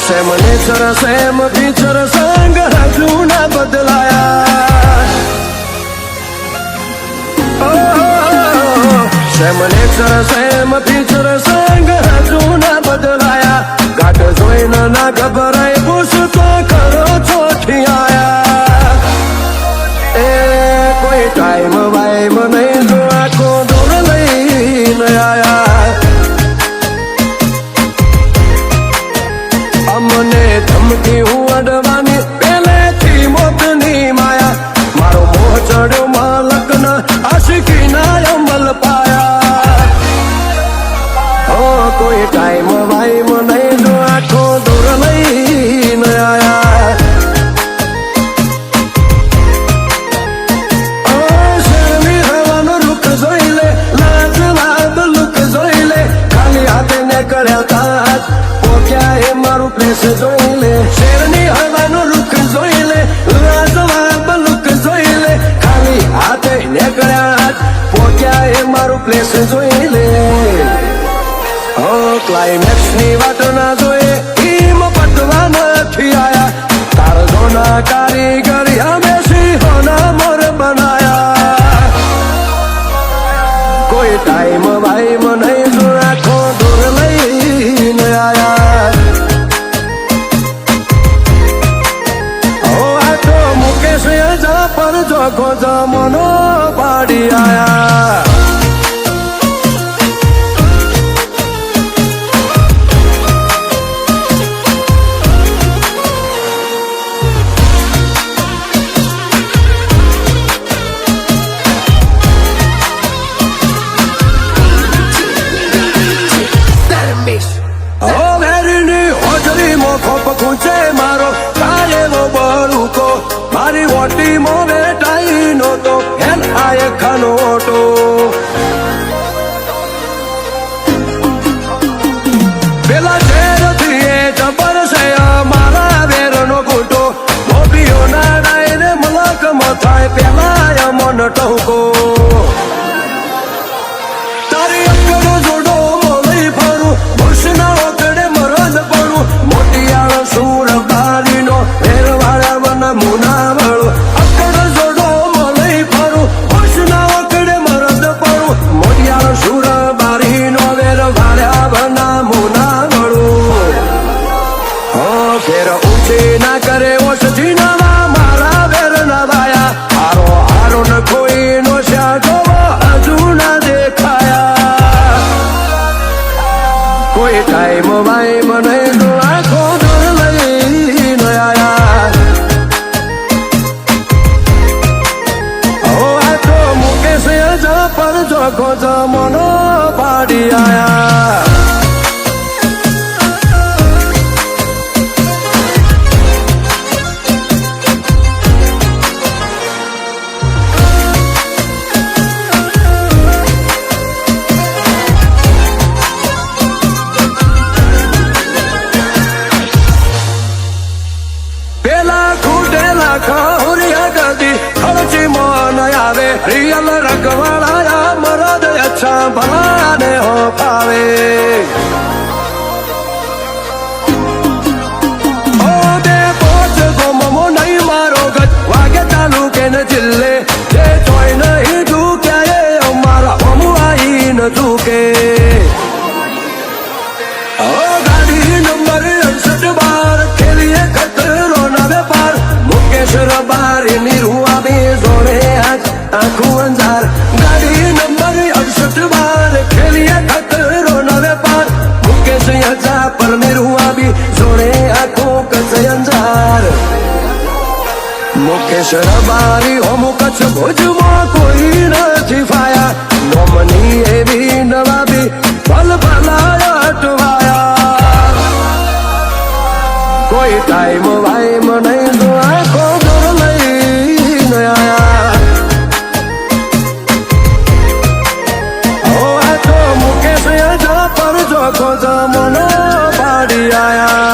Same nature same feature સંગ હજુ ના બદલાયા. સેમ નેચર સેમ ફીચર સંગ હજુ ના બદલાયા. ઘાટ જોઈને ના ગભરાય પૂછતો ખરો ચોથી આયા. એ કોઈ ટાઈમ વાઈમ નહીં જો આખો દોર લઈને આયા. અમને ધમકી હું અડવાની પહેલેથી મોતની માયા. મારો મોહ ચડ્યો માં લગ્ન આશિકીના અમલ પાયા. કોઈ ટાઈમ વાઈમ નહીં જો આખો દૂર લઈને આયા. શેરની હવાનો રૂખ જોઈ લે, લાજવાબ લુક જોઈ લે. ખાલી હાથે ને કર્યા તાજ પોક્યા એ મારું પ્લેસ જોઈ લે. શેરની હવાનો રૂખ જોઈ લે, લાજવાબ લુક જોઈ લે. ખાલી હાથે ને કર્યા પોક્યા એ મારું પ્લેસ જોઈ લે. ક્લાઇમેક્સ ની વાત ના જોઈએ ઈમ પટવા નથી આયા. તારજોના કારીગરી અમે સિંહોના મોર બનાયા. કોઈ ટાઈમ વાઈમ નહીં જો આખો દૂર લઈને આયા. આ તો મુકેશ જા પર જોખો જમનો પાડી આયા. મારો કાયેલો બરુકો મારી ઓટી મો બેટાઈ નહોતો હેલ આય ખનોટો. પેલા શેરથી એ જબર છે મારા વેરનો ઘૂંટો. મોભીઓ ના ડાયરે મલકમાં થાય પેલા મન ટહુકો. તારી અક્કડો જોડો મોલી ફરું બુશના ઓકડે મરદ પડું. મોટિયાળો સૂર બારીનો વેરવાળા વન મુનાવળો. અક્કડો જોડો મોલી ફરું બુશના ઓકડે મરદ પડું. મોટિયાળો સૂર બારીનો વેરવાળા વન મુનાવળું. ફેર ઊંચી ના કરે ઓછજી નવા મારા વેર ના વાયા. હારો હારો ન કોઈનો શ્યા હજુ ના દેખાયા. કોઈ ટાઈમ વાઈમ નહીં જો આખો દૂર લઈને આયા. આ તો મુકેશ જા પર જોખો જમનો પાડી આયા. ખર્ચી મન આવે રિયલ રગવાળા મરદ અચ્છા ભલાને હો પાવે. બે પોચ ગોમો નહીં મારો ગજ વાગે ચાલુ કે ન જિલ્લે. જે જોઈ નહીં ઝૂક્યા મારા હમુ આઈ ન ઝૂકે. ગાડી નંબર 68 ખેલીએ ખતરો ના વેપાર. મુકેશ રબારી નિરુઆ બે જોડે આખું અંજાર. ગાડી નંબર 68 ખેલીએ ખતરો ના વેપાર. મુકેશ યજા પર નિરુઆ બી જોડે આખું કચ્છ અંજાર. મુકેશ રબારી હોમ કચ્છ ભુજમાં કોઈ નથી ફાયા. નોમની એવી નવાબી પલ ભલાયા અટવાયા. કોઈ ટાઈમ વાઈમ નહીં જો આખો દૂર લઈને આયા. આ તો મુકેશ જા પર જોખો જમનો પાડી આયા.